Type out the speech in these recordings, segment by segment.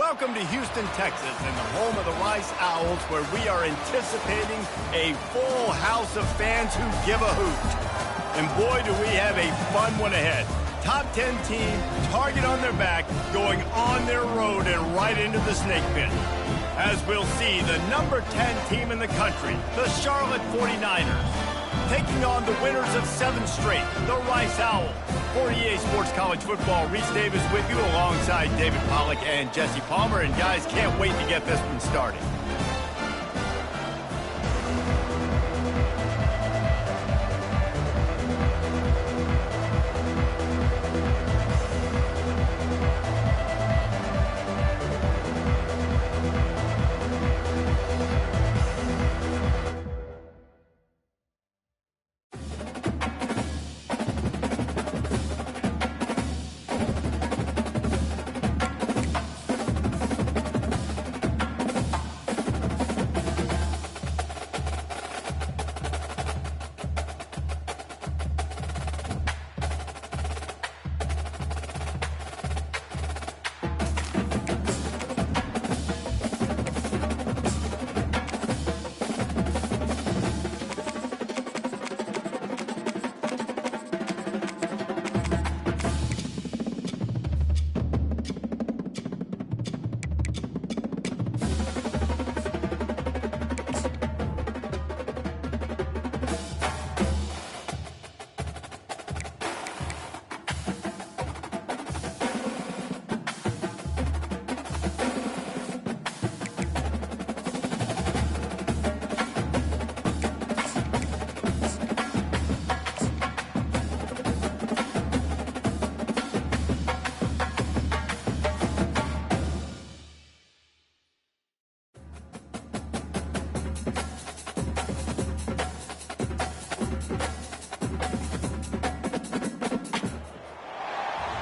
Welcome to Houston, Texas, and the home of the Rice Owls, where we are anticipating a full house of fans who give a hoot. And boy, do we have a fun one ahead. Top 10 team, target on their back, going on their road and right into the snake pit. As we'll see, the number 10 team in the country, the Charlotte 49ers, taking on the winners of 7 straight, the Rice Owls. For EA Sports College Football, Reese Davis with you alongside David Pollack and Jesse Palmer. And guys, can't wait to get this one started.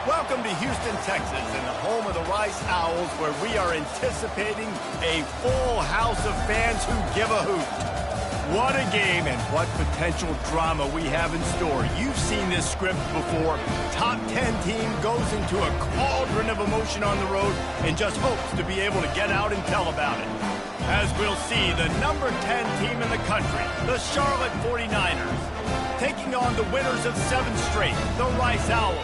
Welcome to Houston, Texas, and the home of the Rice Owls, where we are anticipating a full house of fans who give a hoot. What a game and what potential drama we have in store. You've seen this script before. Top 10 team goes into a cauldron of emotion on the road and just hopes to be able to get out and tell about it. As we'll see, the number 10 team in the country, the Charlotte 49ers, taking on the winners of 7 straight, the Rice Owls.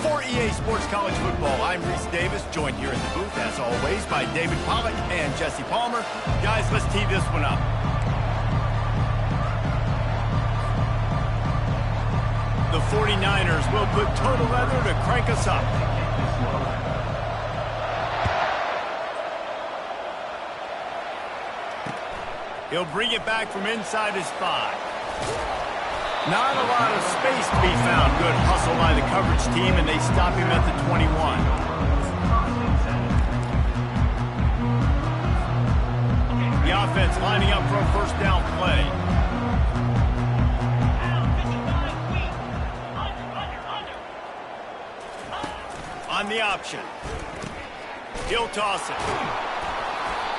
For EA Sports College Football, I'm Reese Davis, joined here in the booth, as always, by David Pollack and Jesse Palmer. Guys, let's tee this one up. The 49ers will put total leather to crank us up. He'll bring it back from inside his 5. Not a lot of space to be found. Good hustle by the coverage team, and they stop him at the 21. The offense lining up for a first down play. On the option. He'll toss it.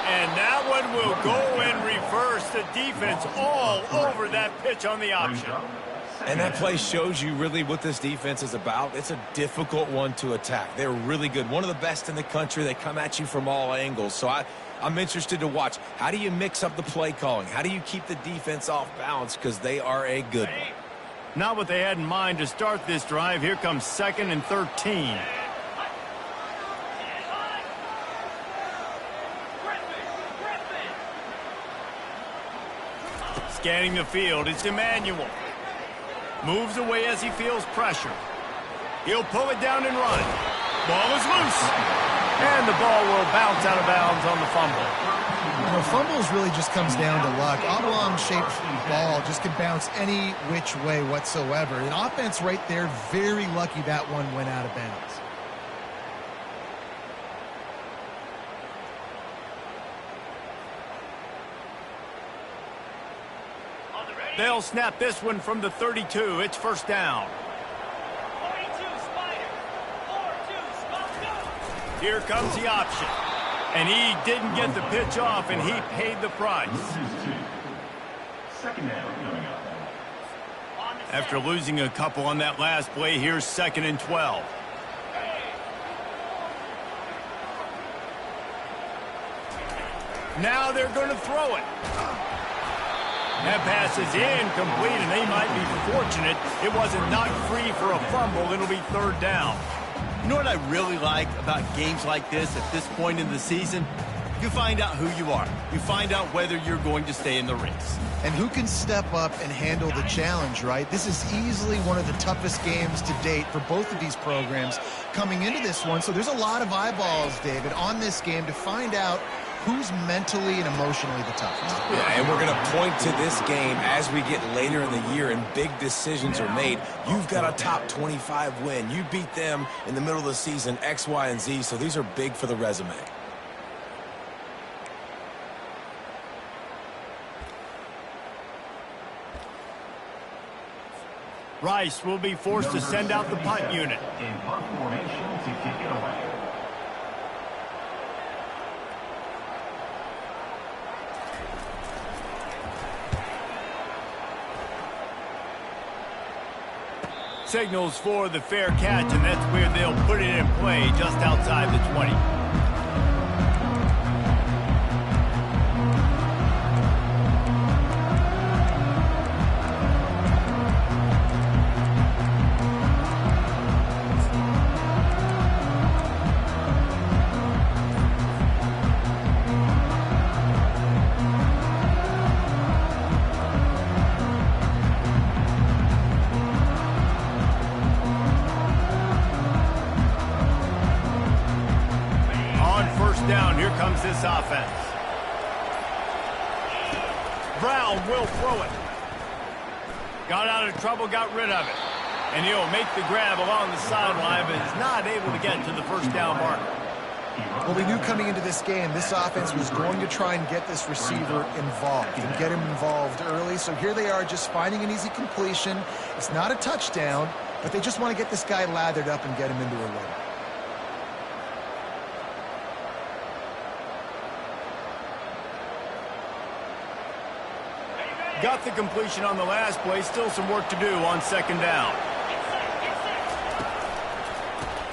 And that one will go in reverse. The defense all over that pitch on the option. And that play shows you really what this defense is about. It's a difficult one to attack. They're really good. One of the best in the country. They come at you from all angles. So I'm interested to watch. How do you mix up the play calling? How do you keep the defense off balance? Because they are a good one. Not what they had in mind to start this drive. Here comes 2nd and 13. Scanning the field, it's Emmanuel. Moves away as he feels pressure. He'll pull it down and run. Ball is loose. And the ball will bounce out of bounds on the fumble. You know, fumbles really just comes down to luck. Oblong-shaped ball just can bounce any which way whatsoever. An offense right there, very lucky that one went out of bounds. They'll snap this one from the 32. It's first down. Here comes the option. And he didn't get the pitch off, and he paid the price. After losing a couple on that last play, here's 2nd and 12. Now they're going to throw it. That pass is incomplete, and they might be fortunate it wasn't knocked free for a fumble. It'll be third down. You know what I really like about games like this at this point in the season? You find out who you are. You find out whether you're going to stay in the race. And who can step up and handle the challenge, right? This is easily one of the toughest games to date for both of these programs coming into this one. So there's a lot of eyeballs, David, on this game to find out who's mentally and emotionally the toughest. Yeah, and we're going to point to this game as we get later in the year and big decisions are made. You've got a top 25 win. You beat them in the middle of the season, X, Y, and Z, so these are big for the resume. Rice will be forced to send out the punt unit. In punt formation to kick it away. Signals for the fair catch, and that's where they'll put it in play just outside the 20. Down, here comes this offense. Brown will throw it. Got out of trouble, got rid of it. And he'll make the grab along the sideline, but is not able to get to the first down marker. Well, we knew coming into this game, this offense was going to try and get this receiver involved and get him involved early. So here they are just finding an easy completion. It's not a touchdown, but they just want to get this guy lathered up and get him into a rhythm. Got the completion on the last play. Still some work to do on second down.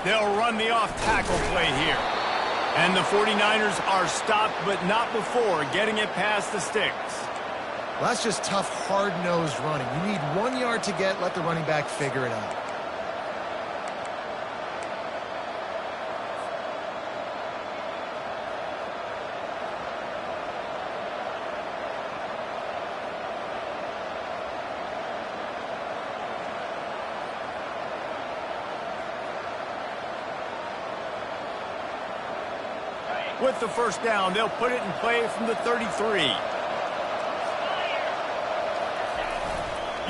They'll run the off-tackle play here. And the 49ers are stopped, but not before getting it past the sticks. Well, that's just tough, hard-nosed running. You need 1 yard to get, let the running back figure it out. With the first down, they'll put it in play from the 33.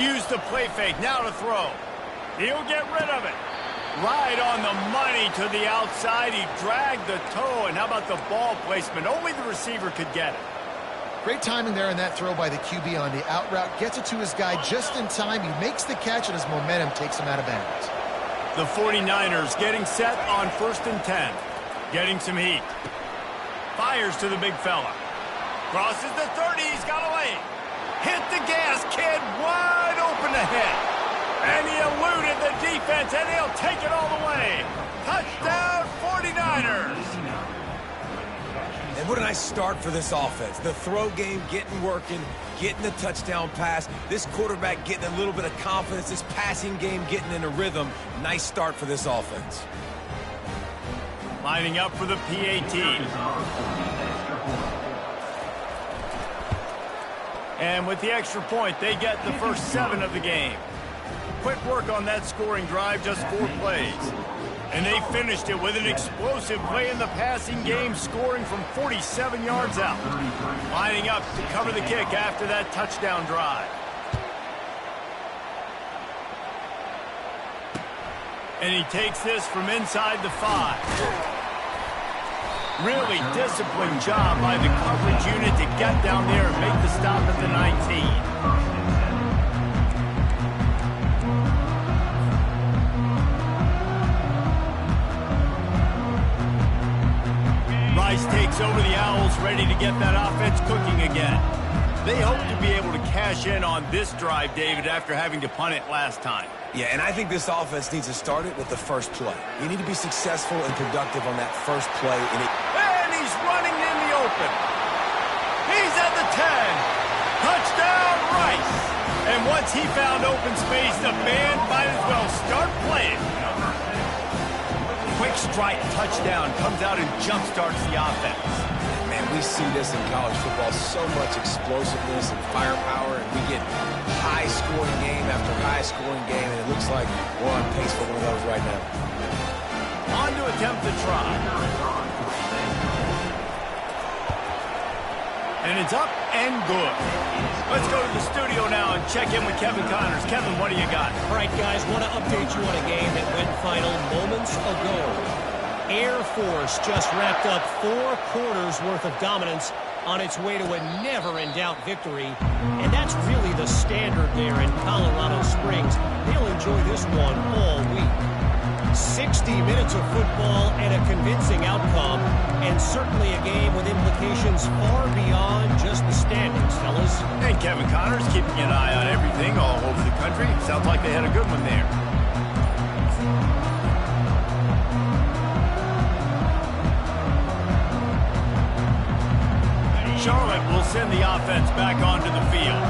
Use the play fake, now to throw. He'll get rid of it. Right on the money to the outside. He dragged the toe, and how about the ball placement? Only the receiver could get it. Great timing there on that throw by the QB on the out route. Gets it to his guy just in time. He makes the catch, and his momentum takes him out of bounds. The 49ers getting set on 1st and 10. Getting some heat. Fires to the big fella. Crosses the 30. He's got a lane. Hit the gas, kid. Wide open ahead. And he eluded the defense, and he'll take it all the way. Touchdown, 49ers. And what a nice start for this offense. The throw game getting working, getting the touchdown pass. This quarterback getting a little bit of confidence. This passing game getting in a rhythm. Nice start for this offense. Lining up for the PAT. And with the extra point, they get the first 7 of the game. Quick work on that scoring drive, just 4 plays. And they finished it with an explosive play in the passing game, scoring from 47 yards out. Lining up to cover the kick after that touchdown drive. And he takes this from inside the 5. Really disciplined job by the coverage unit to get down there and make the stop at the 19. Rice takes over the Owls, ready to get that offense cooking again. They hope to be able to cash in on this drive, David, after having to punt it last time. Yeah, and I think this offense needs to start it with the first play. You need to be successful and productive on that first play. And he's running in the open. And once he found open space, the band might as well start playing. Quick strike touchdown comes out and jump-starts the offense. Man, we see this in college football, so much explosiveness and firepower, and we get high-scoring game after high-scoring game, and it looks like we're on pace for one of those right now. On to attempt the try. And it's up and good. Let's go to the studio now and check in with Kevin Connors. Kevin, what do you got? All right, guys, want to update you on a game that went final moments ago. Air Force just wrapped up 4 quarters worth of dominance on its way to a never-in-doubt victory. And that's really the standard there in Colorado Springs. They'll enjoy this one all week. 60 minutes of football and a convincing outcome, and certainly a game with implications far beyond just the standings, fellas. And Kevin Connors keeping an eye on everything all over the country. Sounds like they had a good one there. Charlotte will send the offense back onto the field.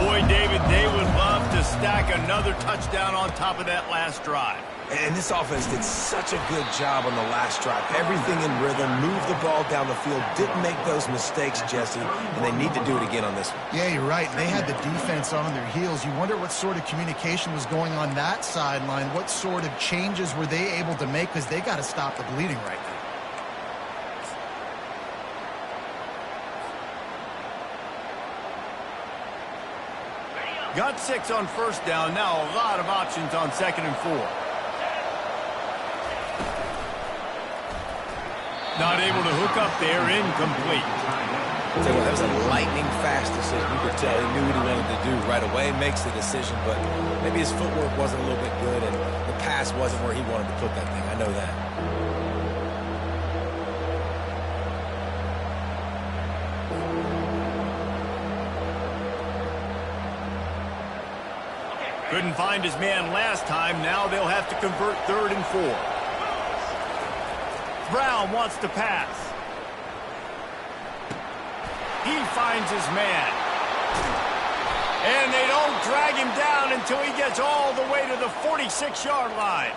Boy, David, they would love to stack another touchdown on top of that last drive. And this offense did such a good job on the last drive. Everything in rhythm, moved the ball down the field, didn't make those mistakes, Jesse, and they need to do it again on this one. Yeah, you're right. They had the defense on their heels. You wonder what sort of communication was going on that sideline. What sort of changes were they able to make, because they got to stop the bleeding right now. Got 6 on first down. Now a lot of options on 2nd and 4. Not able to hook up there, incomplete. So that was a lightning-fast decision. You could tell he knew what he wanted to do right away, makes the decision, but maybe his footwork wasn't a little bit good, and the pass wasn't where he wanted to put that thing. I know that. Couldn't find his man last time. Now they'll have to convert 3rd and 4. Brown wants to pass. He finds his man. And they don't drag him down until he gets all the way to the 46-yard line.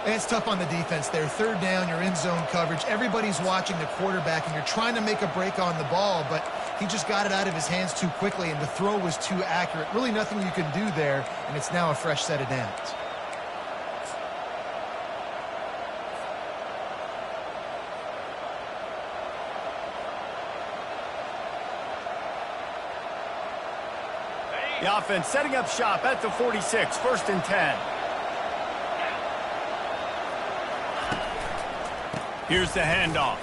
And it's tough on the defense there. 3rd down, you're in zone coverage. Everybody's watching the quarterback, and you're trying to make a break on the ball, but he just got it out of his hands too quickly, and the throw was too accurate. Really nothing you can do there, and it's now a fresh set of downs. The offense setting up shop at the 46, 1st and 10. Here's the handoff.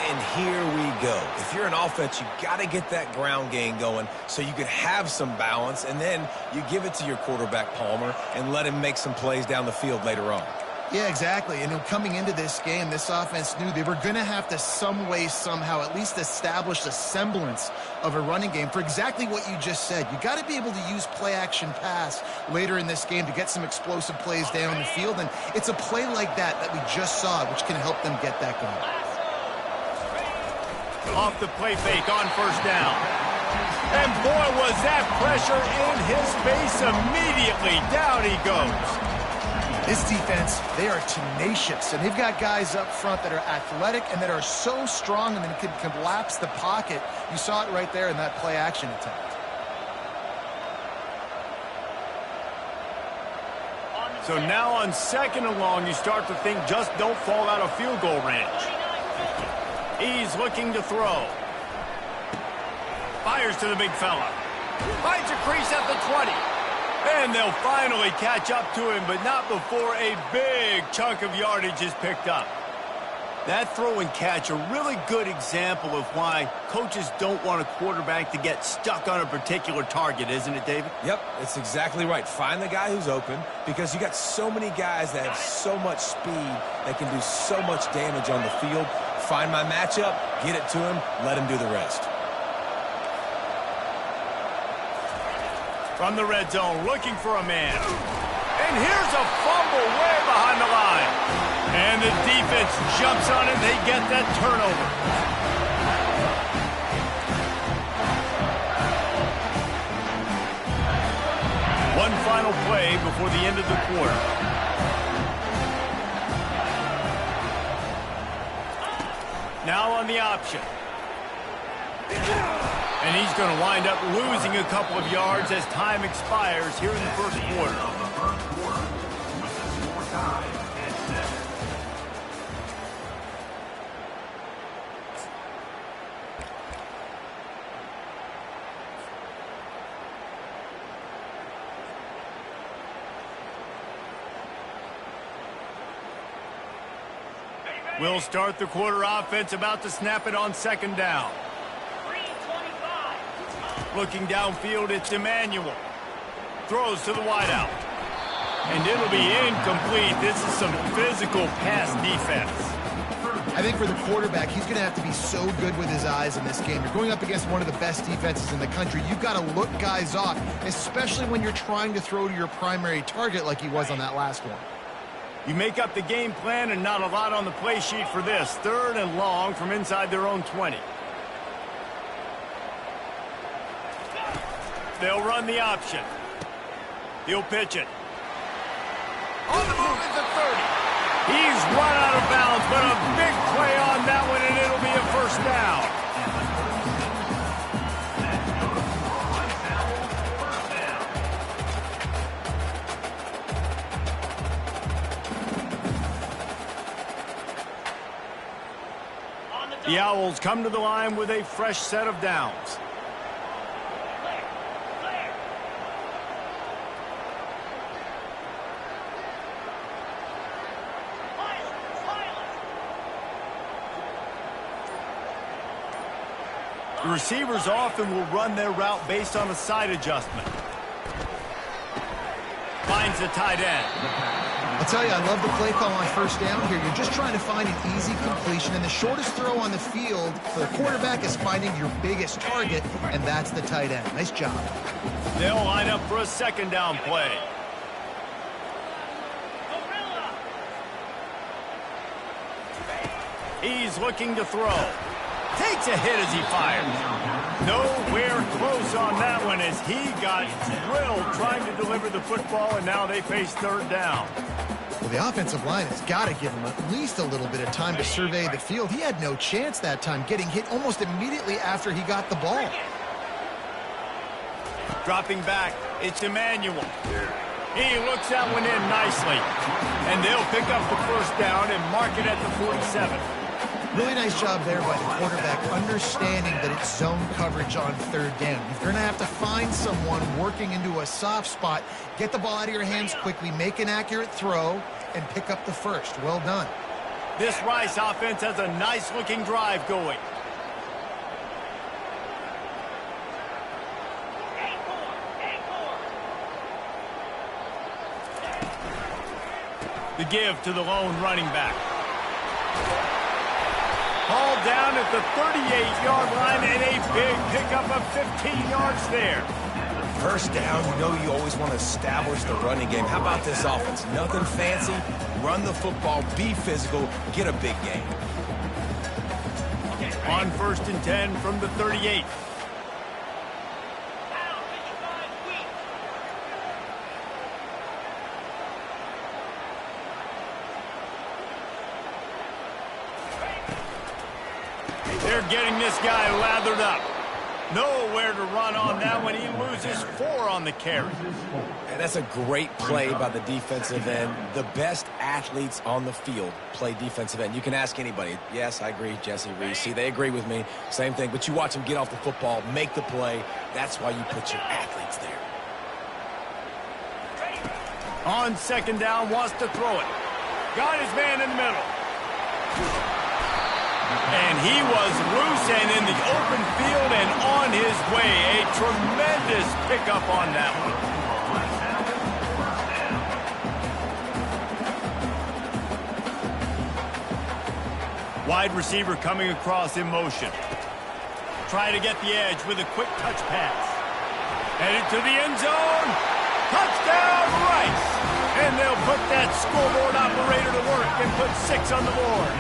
And here we go. If you're an offense, you got to get that ground game going so you can have some balance, and then you give it to your quarterback, Palmer, and let him make some plays down the field later on. Yeah, exactly. And coming into this game, this offense knew they were going to have to some way, somehow, at least establish a semblance of a running game for exactly what you just said. You got to be able to use play-action pass later in this game to get some explosive plays down the field, and it's a play like that we just saw, which can help them get that going. Off the play fake on 1st down. And boy, was that pressure in his face immediately. Down he goes. This defense, they are tenacious, and they've got guys up front that are athletic and that are so strong and then can collapse the pocket. You saw it right there in that play-action attempt. So now on 2nd and long, you start to think just don't fall out of field goal range. He's looking to throw. Fires to the big fella. Finds a crease at the 20. And they'll finally catch up to him, but not before a big chunk of yardage is picked up. That throw and catch, a really good example of why coaches don't want a quarterback to get stuck on a particular target, isn't it, David? Yep, it's exactly right. Find the guy who's open, because you got so many guys that have so much speed that can do so much damage on the field. Find my matchup, get it to him, let him do the rest. From the red zone, looking for a man. And here's a fumble way behind the line. And the defense jumps on it. They get that turnover. One final play before the end of the quarter. Now on the option. And he's going to wind up losing a couple of yards as time expires here in the first quarter. We'll start the quarter offense, about to snap it on second down. Looking downfield, it's Emmanuel. Throws to the wideout. And it'll be incomplete. This is some physical pass defense. I think for the quarterback, he's going to have to be so good with his eyes in this game. You're going up against one of the best defenses in the country. You've got to look guys off, especially when you're trying to throw to your primary target like he was on that last one. You make up the game plan and not a lot on the play sheet for this. 3rd and long from inside their own 20. They'll run the option. He'll pitch it. On the move is the 30. He's run out of bounds, but a big play on that one, and it'll be a first down. The Owls come to the line with a fresh set of downs. The receivers often will run their route based on a side adjustment. Finds the tight end. I'll tell you, I love the play call on first down here. You're just trying to find an easy completion, and the shortest throw on the field for the quarterback is finding your biggest target, and that's the tight end. Nice job. They'll line up for a second down play. He's looking to throw. Takes a hit as he fires. Nowhere close on that one as he got drilled trying to deliver the football, and now they face 3rd down. Well, the offensive line has got to give him at least a little bit of time to survey the field. He had no chance that time, getting hit almost immediately after he got the ball. Dropping back, it's Emmanuel. He looks that one in nicely. And they'll pick up the first down and mark it at the 47. Really nice job there by the quarterback, understanding that it's zone coverage on 3rd down. You're going to have to find someone working into a soft spot, get the ball out of your hands quickly, make an accurate throw, and pick up the first. Well done. This Rice offense has a nice-looking drive going. The give to the lone running back. Ball down at the 38-yard line and a big pickup of 15 yards there. First down, you know you always want to establish the running game. How about this offense? Nothing fancy. Run the football, be physical, get a big gain. On 1st and 10 from the 38. They're getting this guy lathered up. Nowhere to run on that one. He loses 4 on the carry. And that's a great play by the defensive end. The best athletes on the field play defensive end. You can ask anybody. Yes, I agree, Jesse Reese. See, they agree with me. Same thing. But you watch them get off the football, make the play. That's why you put your athletes there. On 2nd down, wants to throw it. Got his man in the middle. And he was loose and in the open field and on his way. A tremendous pickup on that one. Wide receiver coming across in motion. Try to get the edge with a quick touch pass. Headed to the end zone. Touchdown, Rice. And they'll put that scoreboard operator to work and put 6 on the board.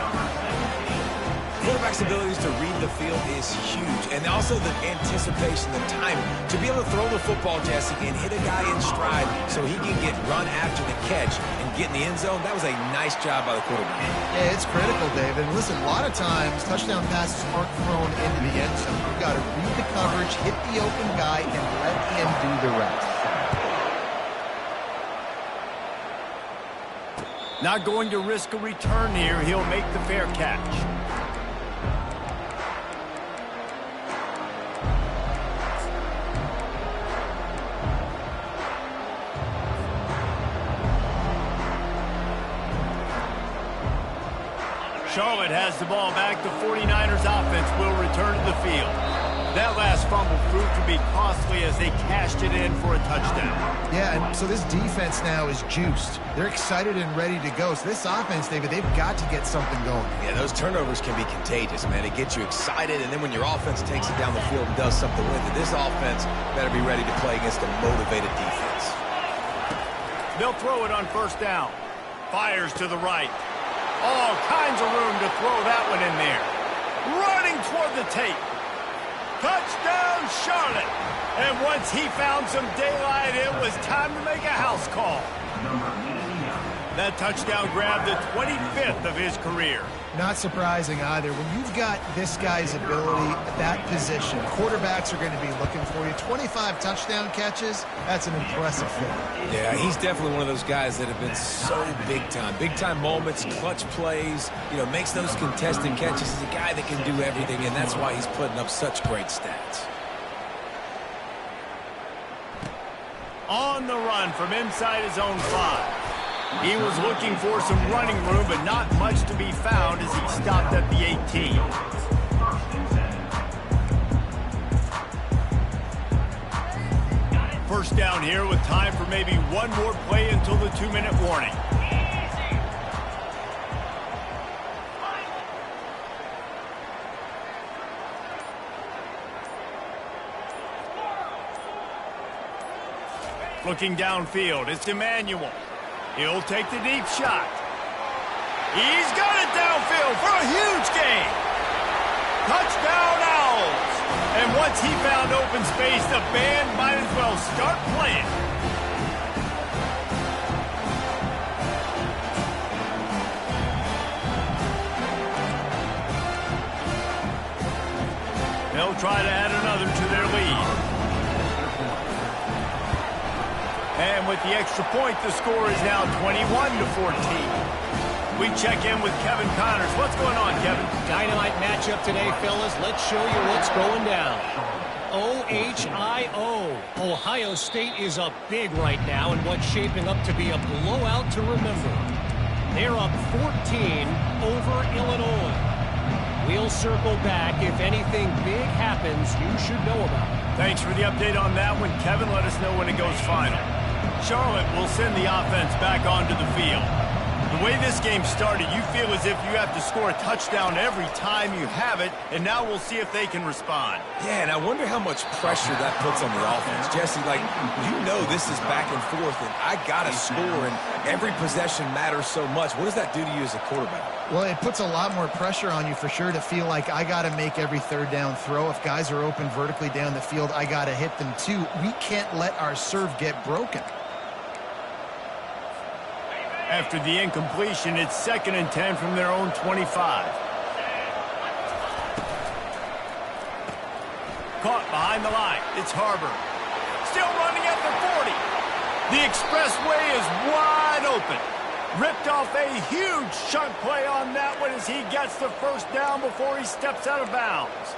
quarterback's abilities to read the field is huge, and also the anticipation, the timing. To be able to throw the football, Jesse, and hit a guy in stride so he can get run after the catch and get in the end zone, that was a nice job by the quarterback. Yeah, it's critical, David. Listen, a lot of times touchdown passes aren't thrown into the end zone. You've got to read the coverage, hit the open guy, and let him do the rest. Not going to risk a return here. He'll make the fair catch. Charlotte has the ball back. The 49ers offense will return to the field. That last fumble proved to be costly as they cashed it in for a touchdown. Yeah, and so this defense now is juiced. They're excited and ready to go. So this offense, David, they've got to get something going. Yeah, those turnovers can be contagious, man. It gets you excited, and then when your offense takes it down the field and does something with it, this offense better be ready to play against a motivated defense. They'll throw it on first down. Fires to the right. All kinds of room to throw that one in there. Running toward the tape. Touchdown, Charlotte. And once he found some daylight, it was time to make a house call. That touchdown grabbed the 25th of his career. Not surprising either. When you've got this guy's ability at that position, quarterbacks are going to be looking for you. 25 touchdown catches, that's an impressive feat. Yeah, he's definitely one of those guys that have been so big time. Big time moments, clutch plays, makes those contested catches. He's a guy that can do everything, and that's why he's putting up such great stats. On the run from inside his own 5. He was looking for some running room, but not much to be found as he stopped at the 18. First down here with time for maybe one more play until the 2-minute warning. Looking downfield, it's Emmanuel. He'll take the deep shot. He's got it downfield for a huge gain. Touchdown, Owls. And once he found open space, the band might as well start playing. They'll try to add another to their lead. And with the extra point, the score is now 21-14. We check in with Kevin Connors. What's going on, Kevin? Dynamite matchup today, fellas. Let's show you what's going down. OHIO. Ohio State is up big right now in what's shaping up to be a blowout to remember. They're up 14 over Illinois. We'll circle back. If anything big happens, you should know about it. Thanks for the update on that one, Kevin. Let us know when it goes final. Charlotte will send the offense back onto the field. The way this game started, you feel as if you have to score a touchdown every time you have it, and now we'll see if they can respond. Yeah, and I wonder how much pressure that puts on the offense. Jesse, this is back and forth, and I got to score, and every possession matters so much. What does that do to you as a quarterback? Well, it puts a lot more pressure on you for sure to feel like I got to make every third down throw. If guys are open vertically down the field, I got to hit them too. We can't let our serve get broken. After the incompletion, it's 2nd and 10 from their own 25. Caught behind the line. It's Harbor. Still running at the 40. The expressway is wide open. Ripped off a huge chunk play on that one as he gets the first down before he steps out of bounds.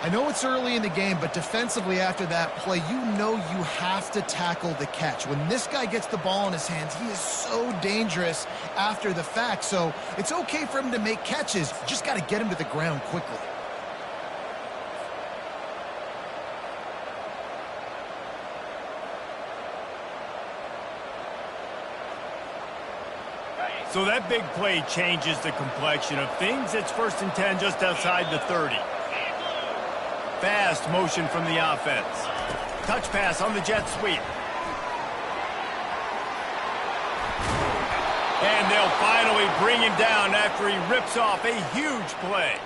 I know it's early in the game, but defensively after that play, you know you have to tackle the catch. When this guy gets the ball in his hands, he is so dangerous after the fact. So it's okay for him to make catches. You just got to get him to the ground quickly. So that big play changes the complexion of things. It's 1st and 10 just outside the 30. Fast motion from the offense. Touch pass on the jet sweep. And they'll finally bring him down after he rips off a huge play.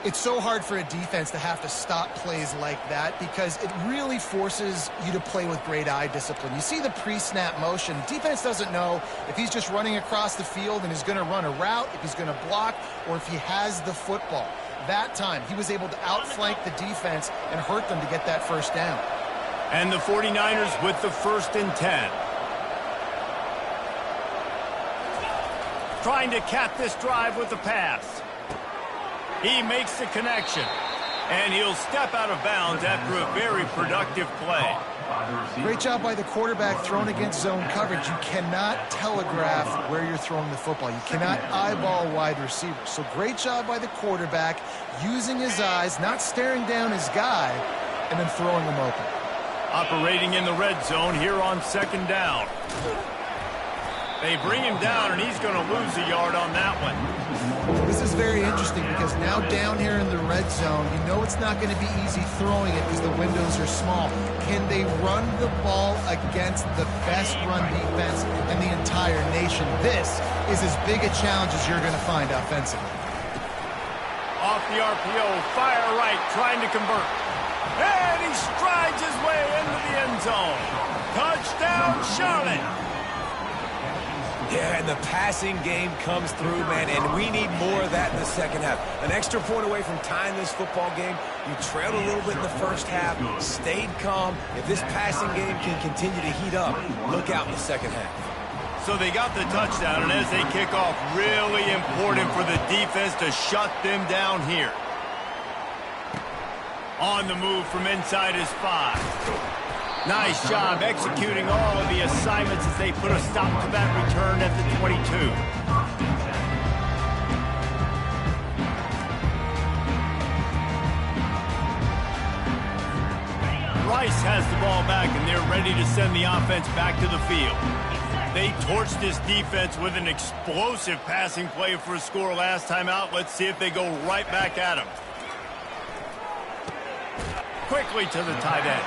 It's so hard for a defense to have to stop plays like that because it really forces you to play with great eye discipline. You see the pre-snap motion. Defense doesn't know if he's just running across the field and is going to run a route, if he's going to block, or if he has the football. That time, he was able to outflank the defense and hurt them to get that first down. And the 49ers with the 1st and 10. Trying to cap this drive with the pass. He makes the connection. And he'll step out of bounds after a very productive play. Great job by the quarterback thrown against zone coverage. You cannot telegraph where you're throwing the football. You cannot eyeball wide receivers. So great job by the quarterback using his eyes, not staring down his guy, and then throwing him open. Operating in the red zone here on 2nd down. They bring him down, and he's going to lose a yard on that one. This is very interesting because now down here in the red zone, you know it's not going to be easy throwing it because the windows are small. Can they run the ball against the best run defense in the entire nation? This is as big a challenge as you're going to find offensively. Off the RPO, fire right, trying to convert. And he strides his way into the end zone. Touchdown, Charlotte. Yeah, and the passing game comes through, man, and we need more of that in the second half. An extra point away from tying this football game. You trailed a little bit in the first half, stayed calm. If this passing game can continue to heat up, look out in the second half. So they got the touchdown, and as they kick off, really important for the defense to shut them down here. On the move from inside his 5. Nice job executing all of the assignments as they put a stop to that return at the 22. Rice has the ball back, and they're ready to send the offense back to the field. They torched this defense with an explosive passing play for a score last time out. Let's see if they go right back at him. Quickly to the tight end.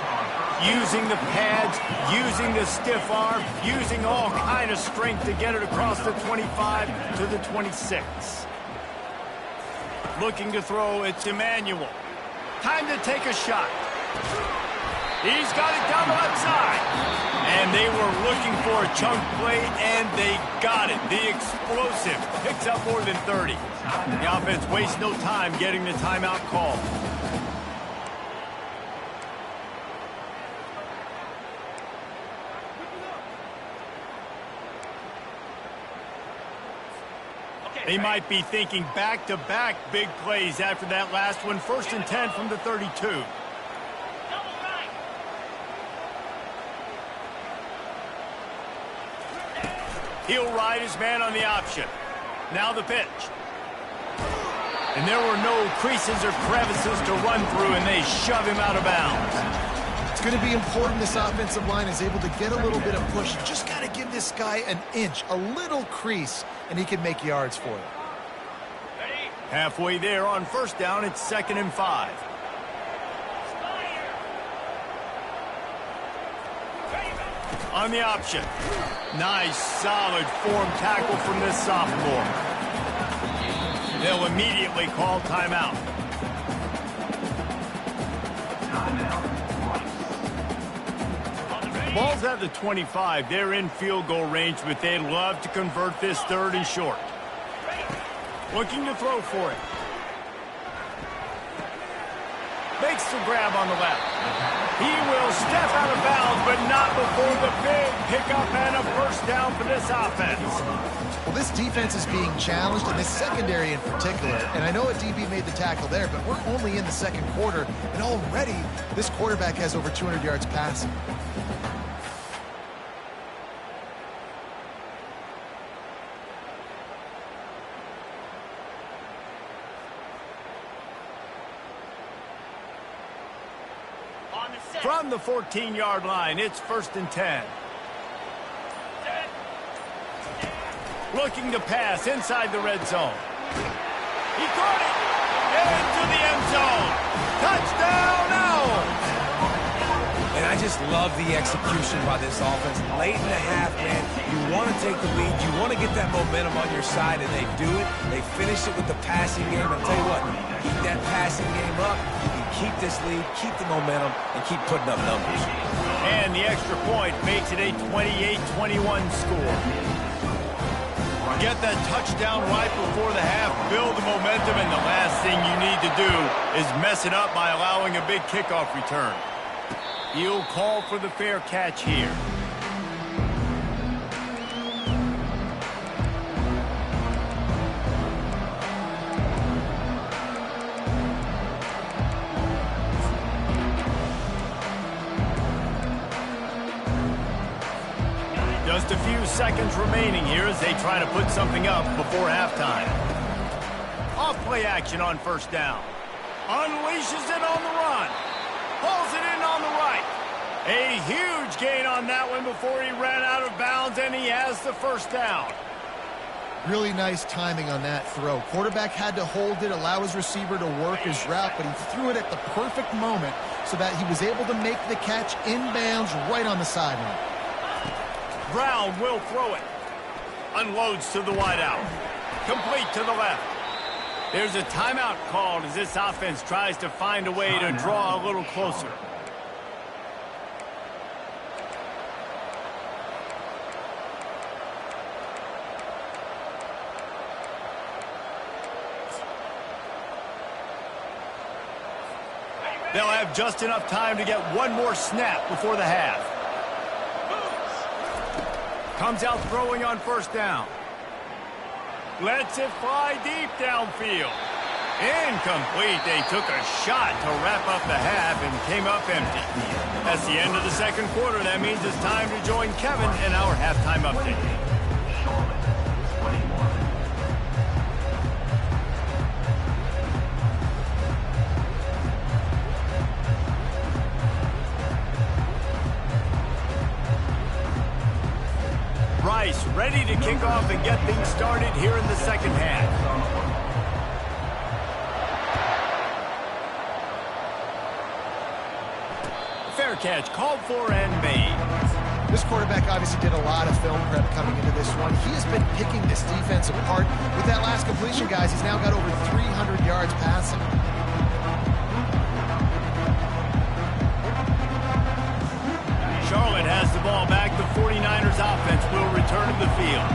Using the pads, using the stiff arm, using all kind of strength to get it across the 25 to the 26. Looking to throw, it's Emmanuel. Time to take a shot. He's got it down the left side. And they were looking for a chunk play, and they got it. The explosive picks up more than 30. The offense wastes no time getting the timeout call. They might be thinking back-to-back big plays after that last one. 1st and 10 from the 32. He'll ride his man on the option. Now the pitch. And there were no creases or crevices to run through, and they shove him out of bounds. It's going to be important this offensive line is able to get a little bit of push. You just got to give this guy an inch, a little crease, and he can make yards for it. Halfway there on 1st down, it's 2nd and 5. On the option. Nice, solid form tackle from this sophomore. They'll immediately call timeout. Ball's at the 25. They're in field goal range, but they'd love to convert this 3rd and short. Looking to throw for it. Makes the grab on the left. He will step out of bounds, but not before the big pickup and a first down for this offense. Well, this defense is being challenged, and this secondary in particular. And I know a DB made the tackle there, but we're only in the 2nd quarter, and already this quarterback has over 200 yards passing. From the 14-yard line, it's 1st and 10. Looking to pass inside the red zone. He caught it into the end zone. Touchdown, Owls! And I just love the execution by this offense. Late in the half, man, you want to take the lead. You want to get that momentum on your side, and they do it. They finish it with the passing game. I'll tell you what, keep that passing game up. You keep this lead, keep the momentum, and keep putting up numbers. And the extra point makes it a 28-21 score. Get that touchdown right before the half, build the momentum, and the last thing you need to do is mess it up by allowing a big kickoff return. He'll call for the fair catch here. Just a few seconds remaining here as they try to put something up before halftime. Off play action on first down. Unleashes it on the run. Pulls it in on the right. A huge gain on that one before he ran out of bounds, and he has the first down. Really nice timing on that throw. Quarterback had to hold it, allow his receiver to work his route, but he threw it at the perfect moment so that he was able to make the catch inbounds right on the sideline. Brown will throw it. Unloads to the wideout. Complete to the left. There's a timeout called as this offense tries to find a way to draw a little closer. They'll have just enough time to get one more snap before the half. Comes out throwing on first down. Lets it fly deep downfield. Incomplete. They took a shot to wrap up the half and came up empty. That's the end of the second quarter. That means it's time to join Kevin in our halftime update. Rice ready to kick off and get things started here in the second half. Fair catch called for and made. This quarterback obviously did a lot of film prep coming into this one. He has been picking this defense apart. With that last completion, guys, he's now got over 300 yards passing. Charlotte has the ball back. The 49ers offense will return to the field.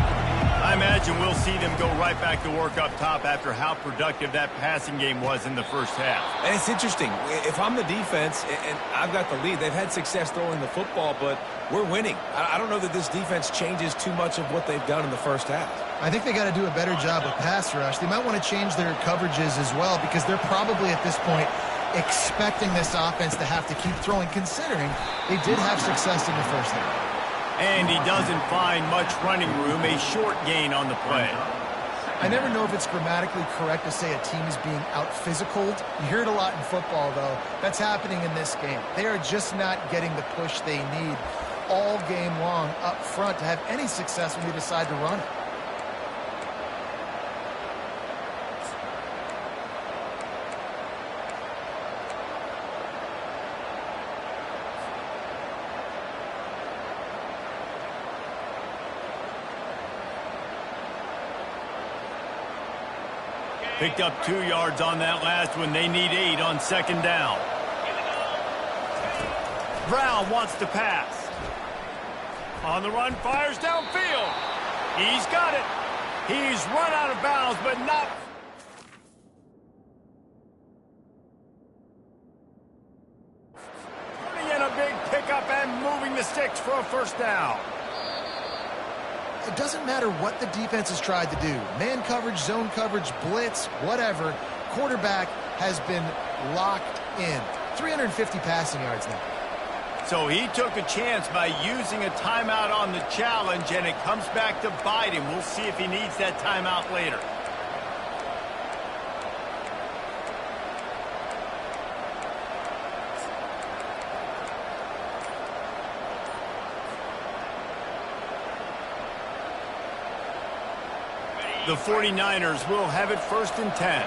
I imagine we'll see them go right back to work up top after how productive that passing game was in the first half. And it's interesting. If I'm the defense and I've got the lead, they've had success throwing the football, but we're winning. I don't know that this defense changes too much of what they've done in the first half. I think they got to do a better job with pass rush. They might want to change their coverages as well because they're probably at this point expecting this offense to have to keep throwing, considering they did have success in the first half. And he doesn't find much running room, a short gain on the play. I never know if it's grammatically correct to say a team is being out-physicaled. You hear it a lot in football, though. That's happening in this game. They are just not getting the push they need all game long up front to have any success when they decide to run it. Picked up 2 yards on that last one. They need 8 on second down. Brown wants to pass. On the run, fires downfield. He's got it. He's run out of bounds, but not. Turning in a big pickup and moving the sticks for a first down. It doesn't matter what the defense has tried to do. Man coverage, zone coverage, blitz, whatever. Quarterback has been locked in. 350 passing yards now. So he took a chance by using a timeout on the challenge, and it comes back to bite him. We'll see if he needs that timeout later. The 49ers will have it 1st and 10.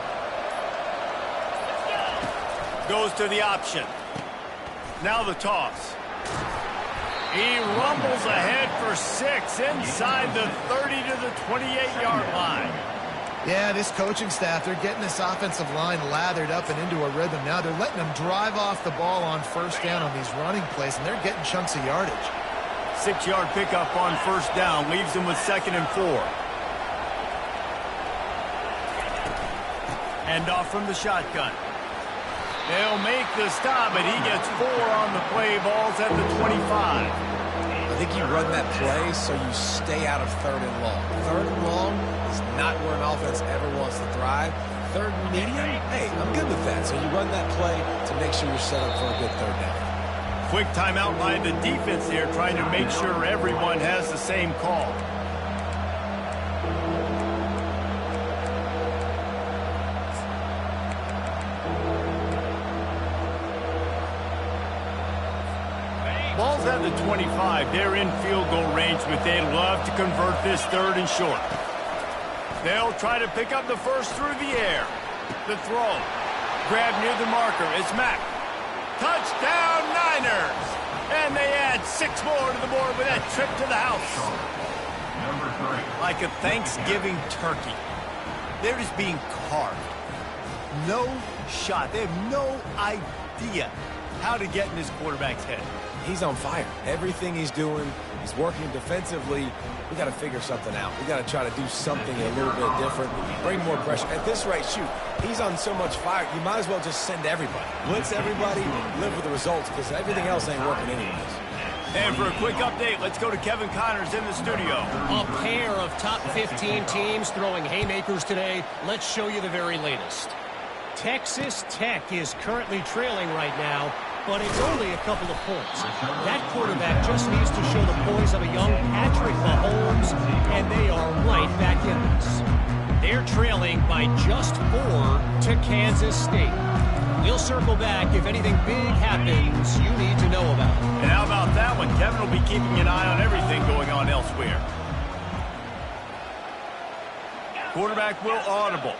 Goes to the option. Now the toss. He rumbles ahead for 6 inside the 30 to the 28-yard line. Yeah, this coaching staff, they're getting this offensive line lathered up and into a rhythm. Now they're letting them drive off the ball on first down on these running plays, and they're getting chunks of yardage. 6-yard pickup on first down leaves them with 2nd and 4. Hand off from the shotgun. They'll make the stop, but he gets 4 on the play. Ball's at the 25. I think you run that play so you stay out of 3rd and long. 3rd and long is not where an offense ever wants to thrive. 3rd and medium, hey, I'm good with that. So you run that play to make sure you're set up for a good 3rd down. Quick timeout by the defense here, trying to make sure everyone has the same call. Ball's at the 25. They're in field goal range, but they'd love to convert this 3rd and short. They'll try to pick up the first through the air. The throw. Grab near the marker. It's Mack. Touchdown, Niners! And they add 6 more to the board with that trip to the house. Like a Thanksgiving turkey. They're just being carved. No shot. They have no idea how to get in this quarterback's head. He's on fire. Everything he's doing, he's working defensively. We got to figure something out. We got to try to do something a little bit different, bring more pressure. At this rate, shoot, he's on so much fire, you might as well just send everybody. Blitz everybody, live with the results, because everything else ain't working anyways. And for a quick update, let's go to Kevin Connors in the studio. A pair of top 15 teams throwing haymakers today. Let's show you the very latest. Texas Tech is currently trailing right now, but it's only a couple of points. That quarterback just needs to show the poise of a young Patrick Mahomes, and they are right back in this. They're trailing by just 4 to Kansas State. We'll circle back if anything big happens you need to know about. And how about that one? Kevin will be keeping an eye on everything going on elsewhere. Quarterback will audible.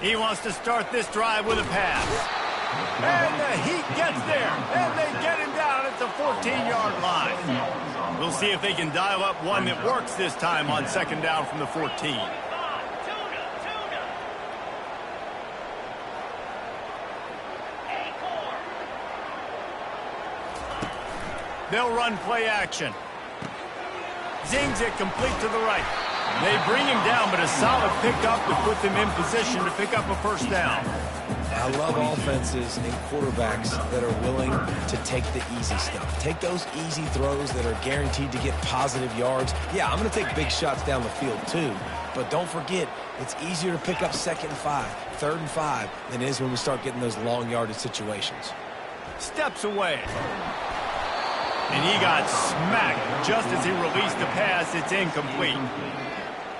He wants to start this drive with a pass. And the Heat gets there, and they get him down at the 14-yard line. We'll see if they can dial up one that works this time on 2nd down from the 14. They'll run play action. Zings it complete to the right. They bring him down, but a solid pickup to put them in position to pick up a first down. I love offenses and quarterbacks that are willing to take the easy stuff. Take those easy throws that are guaranteed to get positive yards. Yeah, I'm going to take big shots down the field too, but don't forget, it's easier to pick up 2nd and 5, 3rd and 5 than it is when we start getting those long yardage situations. Steps away. And he got smacked just as he released the pass. It's incomplete.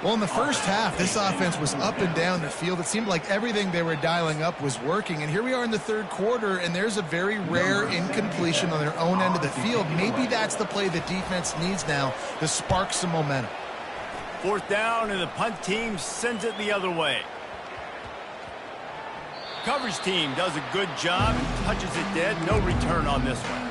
Well, in the first half, this offense was up and down the field. It seemed like everything they were dialing up was working. And here we are in the 3rd quarter, and there's a very rare incompletion on their own end of the field. Maybe that's the play the defense needs now to spark some momentum. 4th down, and the punt team sends it the other way. Coverage team does a good job and touches it dead. No return on this one.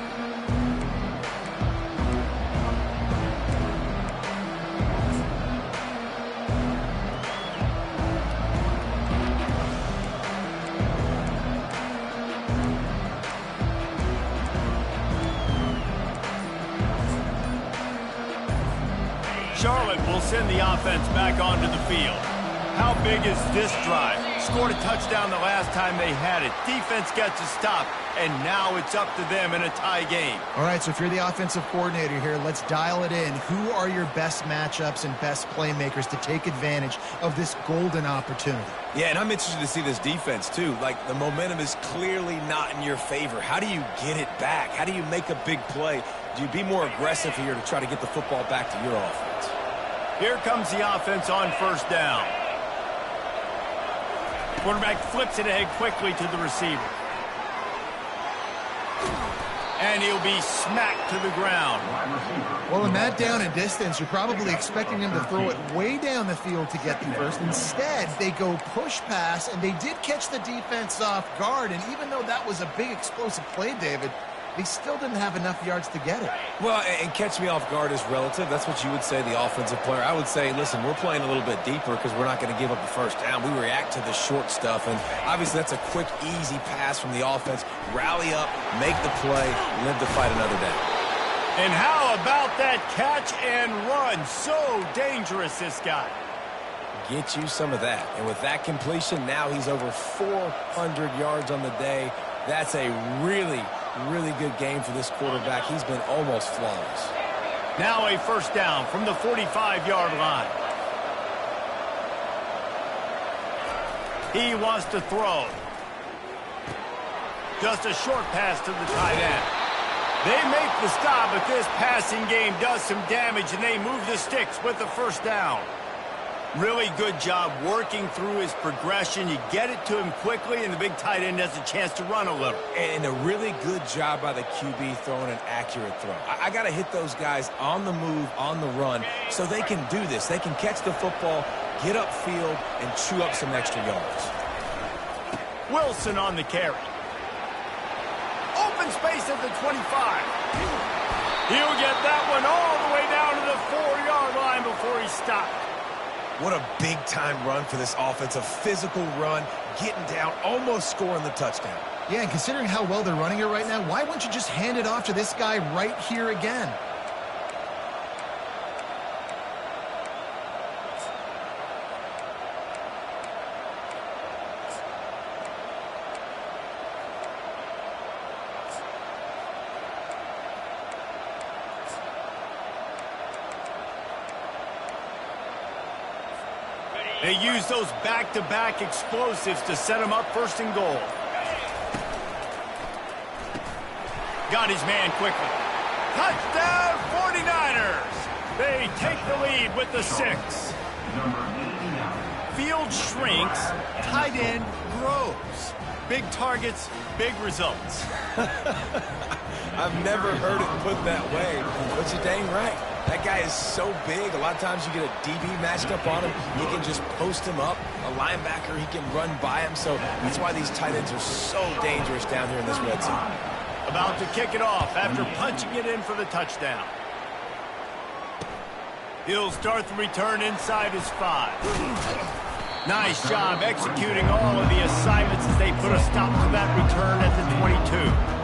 Charlotte will send the offense back onto the field. How big is this drive? Scored a touchdown the last time they had it. Defense gets a stop, and now it's up to them in a tie game. All right, so if you're the offensive coordinator here, let's dial it in. Who are your best matchups and best playmakers to take advantage of this golden opportunity? Yeah, and I'm interested to see this defense, too. Like, the momentum is clearly not in your favor. How do you get it back? How do you make a big play? Do you be more aggressive here to try to get the football back to your offense? Here comes the offense on first down. Quarterback flips it ahead quickly to the receiver. And he'll be smacked to the ground. Well, in that down and distance, you're probably expecting him to throw it way down the field to get the first. Instead, they go push pass, and they did catch the defense off guard. And even though that was a big explosive play, David, they still didn't have enough yards to get it. Well, and catch me off guard is relative. That's what you would say, the offensive player. I would say, listen, we're playing a little bit deeper because we're not going to give up the first down. We react to the short stuff, and obviously that's a quick, easy pass from the offense. Rally up, make the play, live to fight another day. And how about that catch and run? So dangerous, this guy. Get you some of that. And with that completion, now he's over 400 yards on the day. That's a really, really good game for this quarterback. He's been almost flawless. Now a first down from the 45-yard line. He wants to throw. Just a short pass to the tight end. They make the stop, but this passing game does some damage, and they move the sticks with the first down. Really good job working through his progression. You get it to him quickly, and the big tight end has a chance to run a little. And a really good job by the QB throwing an accurate throw. I got to hit those guys on the move, on the run, so they can do this. They can catch the football, get upfield, and chew up some extra yards. Wilson on the carry. Open space at the 25. He'll get that one all the way down to the 4-yard line before he stopped. What a big-time run for this offense. A physical run, getting down, almost scoring the touchdown. Yeah, and considering how well they're running it right now, why wouldn't you just hand it off to this guy right here again? They use those back-to-back explosives to set him up first and goal. Got his man quickly. Touchdown 49ers! They take the lead with the 6. Field shrinks, tight end grows. Big targets, big results. I've never heard it put that way, but you're dang right. That guy is so big. A lot of times you get a DB matched up on him. He can just post him up. A linebacker, he can run by him. So that's why these tight ends are so dangerous down here in this red zone. About to kick it off after punching it in for the touchdown. He'll start the return inside his 5. Nice job executing all of the assignments as they put a stop to that return at the 22.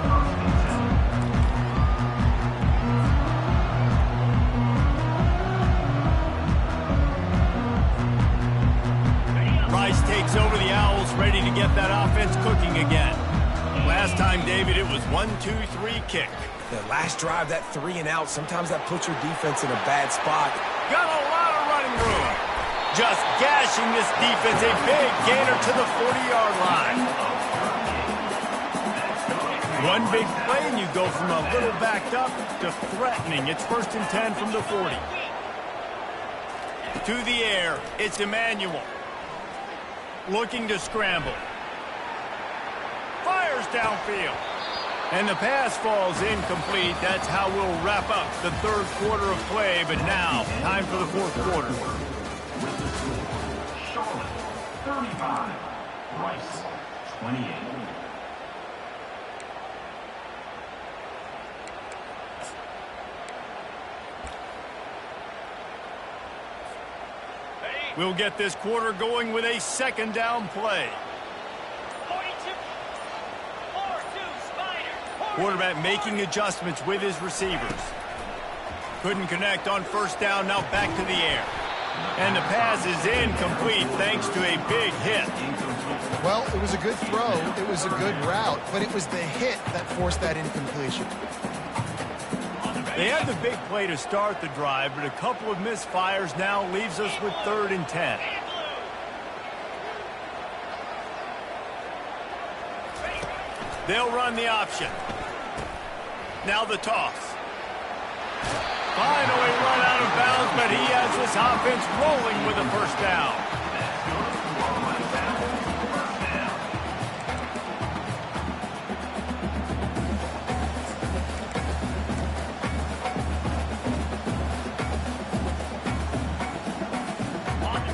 Rice takes over the Owls, ready to get that offense cooking again. Last time, David, it was 1-2-3 kick. The last drive, that 3 and out, sometimes that puts your defense in a bad spot. Got a lot of running room. Just gashing this defense, a big gainer to the 40-yard line. One big play, and you go from a little backed up to threatening. It's 1st and 10 from the 40. To the air, it's Emmanuel. Looking to scramble. Fires downfield. And the pass falls incomplete. That's how we'll wrap up the 3rd quarter of play. But now, time for the 4th quarter. Charlotte, 35. Rice, 28. We'll get this quarter going with a 2nd down play. Quarterback making adjustments with his receivers. Couldn't connect on 1st down, now back to the air. And the pass is incomplete thanks to a big hit. Well, it was a good throw, it was a good route, but it was the hit that forced that incompletion. They had the big play to start the drive, but a couple of misfires now leaves us with 3rd and 10. They'll run the option. Now the toss. Finally run out of bounds, but he has this offense rolling with a 1st down.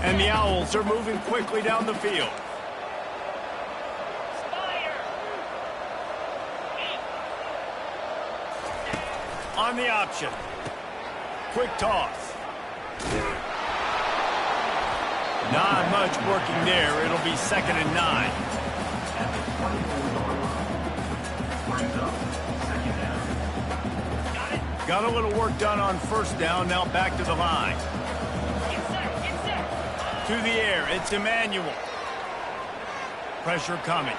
And the Owls are moving quickly down the field. on the option. Quick toss. Not much working there. It'll be 2nd and 9. Got a little work done on 1st down. Now back to the line. To the air. It's Emmanuel. Pressure coming.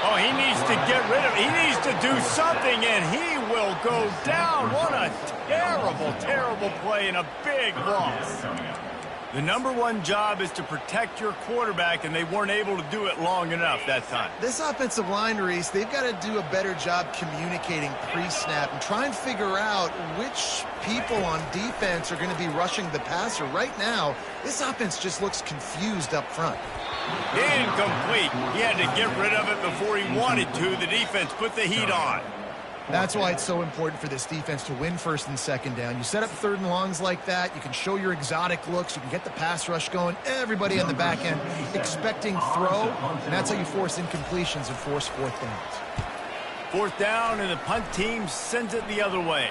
Oh, he needs to get rid of it. He needs to do something, and he will go down. What a terrible, terrible play and a big loss. The #1 job is to protect your quarterback, and they weren't able to do it long enough that time. This offensive line, Reese, they've got to do a better job communicating pre-snap and try and figure out which people on defense are going to be rushing the passer. Right now, this offense just looks confused up front. Incomplete. He had to get rid of it before he wanted to. The defense put the heat on. That's why it's so important for this defense to win 1st and 2nd down. You set up 3rd and longs like that. You can show your exotic looks. You can get the pass rush going. Everybody on the back end expecting throw, and that's how you force incompletions and force 4th downs. 4th down, and the punt team sends it the other way.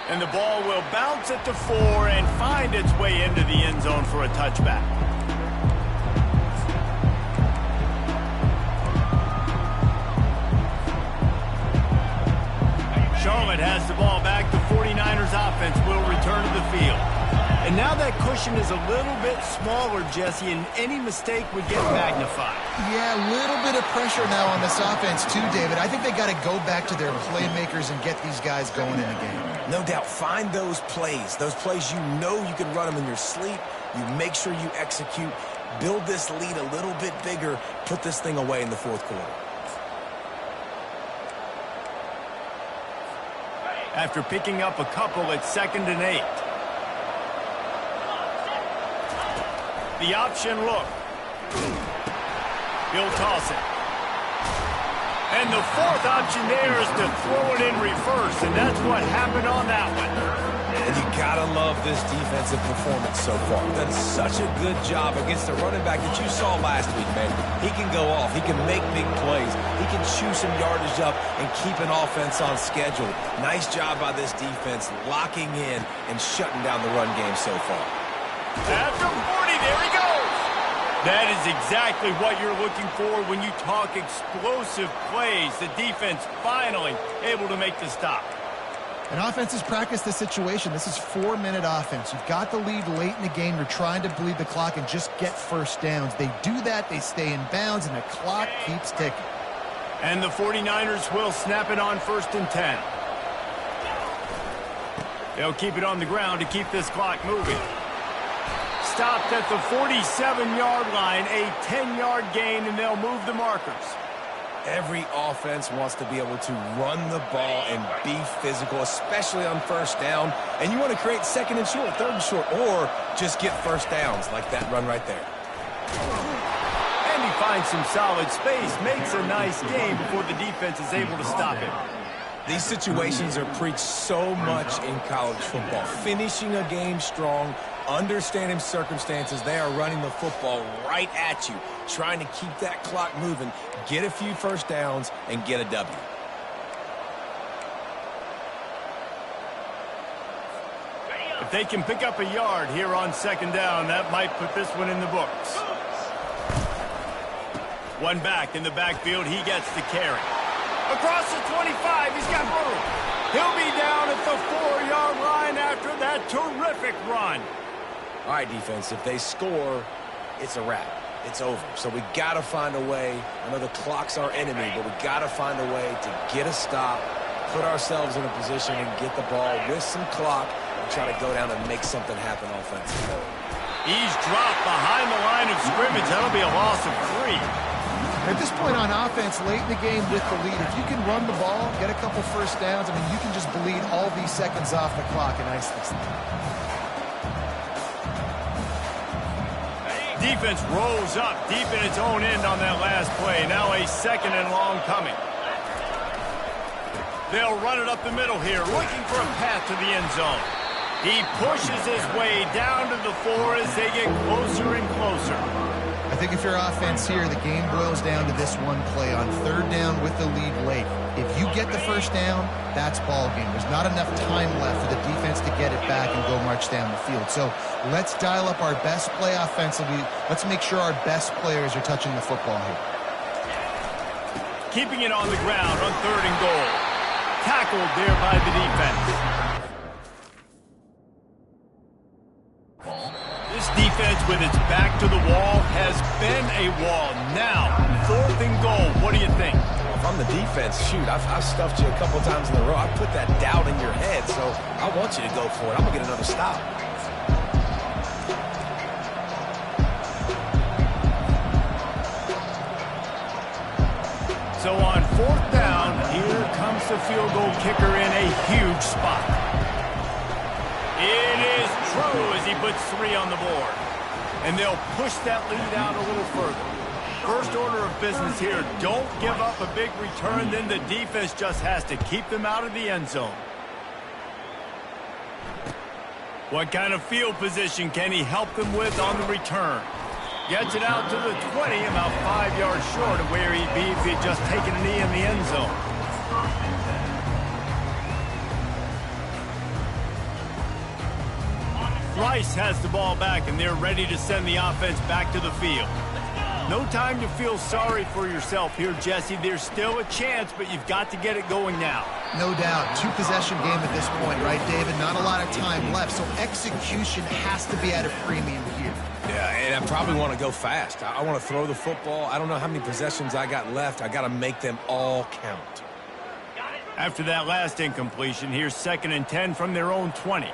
And the ball will bounce it to 4 and find its way into the end zone for a touchback. Charlotte has the ball back. The 49ers offense will return to the field. And now that cushion is a little bit smaller, Jesse, and any mistake would get magnified. Yeah, a little bit of pressure now on this offense too, David. I think they got to go back to their playmakers and get these guys going in the game. No doubt, find those plays you know you can run them in your sleep. You make sure you execute, build this lead a little bit bigger, put this thing away in the 4th quarter. After picking up a couple at 2nd and 8. The option look. He'll toss it. And the 4th option there is to throw it in reverse, and that's what happened on that one. And you gotta love this defensive performance so far. Done such a good job against the running back that you saw last week, man. He can go off. He can make big plays. He can chew some yardage up and keep an offense on schedule. Nice job by this defense locking in and shutting down the run game so far. After 40, there he goes. That is exactly what you're looking for when you talk explosive plays. The defense finally able to make the stop. And offenses practice this situation. This is 4-minute offense. You've got the lead late in the game. You're trying to bleed the clock and just get 1st downs. They do that. They stay in bounds, and the clock keeps ticking. And the 49ers will snap it on 1st and 10. They'll keep it on the ground to keep this clock moving. Stopped at the 47-yard line, a 10-yard gain, and they'll move the markers. Every offense wants to be able to run the ball and be physical, especially on 1st down. And you want to create 2nd and short, 3rd and short, or just get 1st downs like that run right there. And he finds some solid space, makes a nice game before the defense is able to stop him. These situations are preached so much in college football. Finishing a game strong, understanding circumstances. They are running the football right at you, trying to keep that clock moving, get a few 1st downs, and get a W. If they can pick up a yard here on 2nd down, that might put this one in the books. One back in the backfield. He gets the carry. Across the 25, he's got room. He'll be down at the 4-yard line after that terrific run. All right, defense, if they score, it's a wrap. It's over. So we got to find a way. I know the clock's our enemy, but we got to find a way to get a stop, put ourselves in a position and get the ball with some clock and try to go down and make something happen offensively. He's dropped behind the line of scrimmage. That'll be a loss of 3. At this point on offense, late in the game with the lead, if you can run the ball, get a couple 1st downs, I mean, you can just bleed all these seconds off the clock and ice this thing. Defense rolls up deep in its own end on that last play. Now a 2nd and long coming. They'll run it up the middle here, looking for a path to the end zone. He pushes his way down to the 4 as they get closer and closer. I think if you're offense here, the game boils down to this one play on third down with the lead late. If you get the first down, that's ball game. There's not enough time left for the defense to get it back and go march down the field. So let's dial up our best play offensively. Let's make sure our best players are touching the football here. Keeping it on the ground on 3rd and goal. Tackled there by the defense. This defense with its back to the wall has been a wall. Now, 4th and goal. What do you think? If I'm the defense, shoot, I've stuffed you a couple times in a row. I put that doubt in your head, so I want you to go for it. I'm going to get another stop. So on 4th down, here comes the field goal kicker in a huge spot. It is true as he puts 3 on the board. And they'll push that lead out a little further. First order of business here, don't give up a big return, then the defense just has to keep them out of the end zone. What kind of field position can he help them with on the return? Gets it out to the 20, about 5 yards short of where he'd be if he'd just taken a knee in the end zone. Rice has the ball back, and they're ready to send the offense back to the field. No time to feel sorry for yourself here, Jesse. There's still a chance, but you've got to get it going now. No doubt. 2-possession game at this point, right, David? Not a lot of time left, so execution has to be at a premium here. Yeah, and I probably want to go fast. I want to throw the football. I don't know how many possessions I got left. I got to make them all count. After that last incompletion, here's 2nd and 10 from their own 20.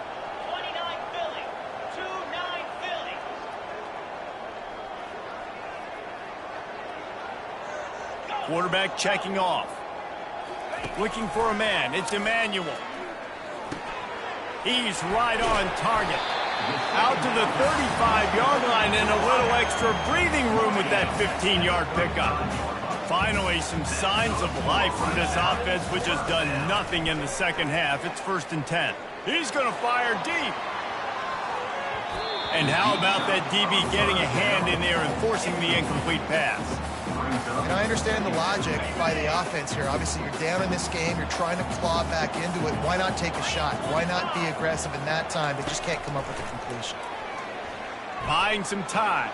Quarterback checking off. Looking for a man. It's Emmanuel. He's right on target. Out to the 35-yard line and a little extra breathing room with that 15-yard pickup. Finally, some signs of life from this offense, which has done nothing in the second half. It's 1st and 10. He's going to fire deep. And how about that DB getting a hand in there and forcing the incomplete pass? And I understand the logic by the offense here. Obviously, you're down in this game. You're trying to claw back into it. Why not take a shot? Why not be aggressive in that time? They just can't come up with a completion. Buying some time.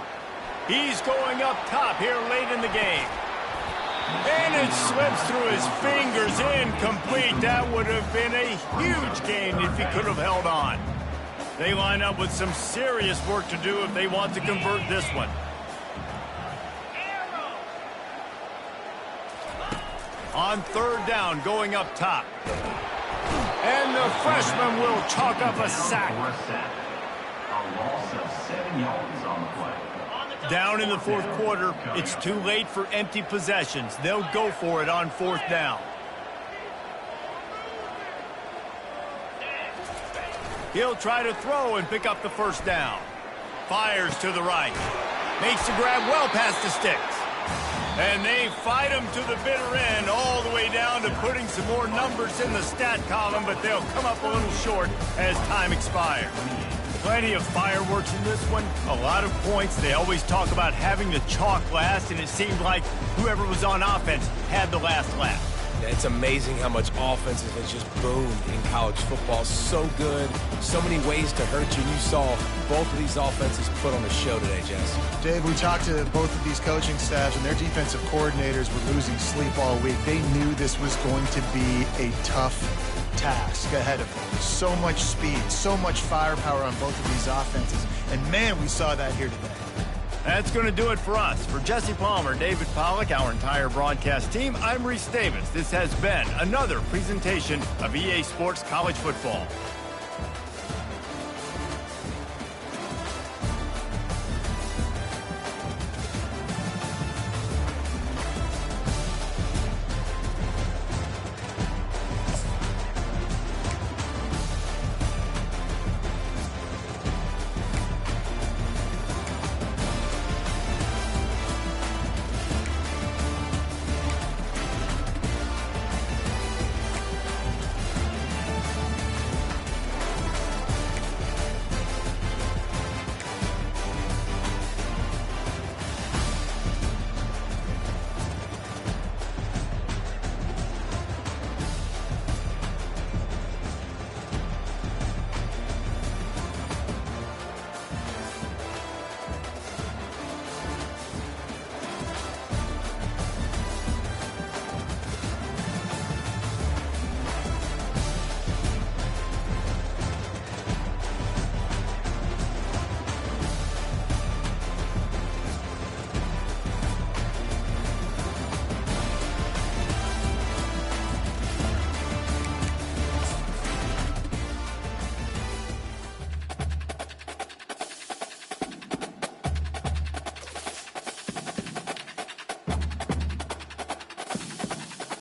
He's going up top here late in the game. And it slips through his fingers, incomplete. That would have been a huge gain if he could have held on. They line up with some serious work to do if they want to convert this one. On 3rd down, going up top. And the freshman will chalk up a sack. A loss of 7 yards on the play. Down in the 4th quarter, it's too late for empty possessions. They'll go for it on 4th down. He'll try to throw and pick up the 1st down. Fires to the right. Makes the grab well past the sticks. And they fight him to the bitter end, all the way down to putting some more numbers in the stat column, but they'll come up a little short as time expires. Plenty of fireworks in this one, a lot of points. They always talk about having the chalk last, and it seemed like whoever was on offense had the last laugh. It's amazing how much offense has just boomed in college football. So good, so many ways to hurt you. And you saw both of these offenses put on a show today, Jess. Dave, we talked to both of these coaching staffs, and their defensive coordinators were losing sleep all week. They knew this was going to be a tough task ahead of them. So much speed, so much firepower on both of these offenses. And, man, we saw that here today. That's going to do it for us. For Jesse Palmer, David Pollack, our entire broadcast team, I'm Reese Davis. This has been another presentation of EA Sports College Football.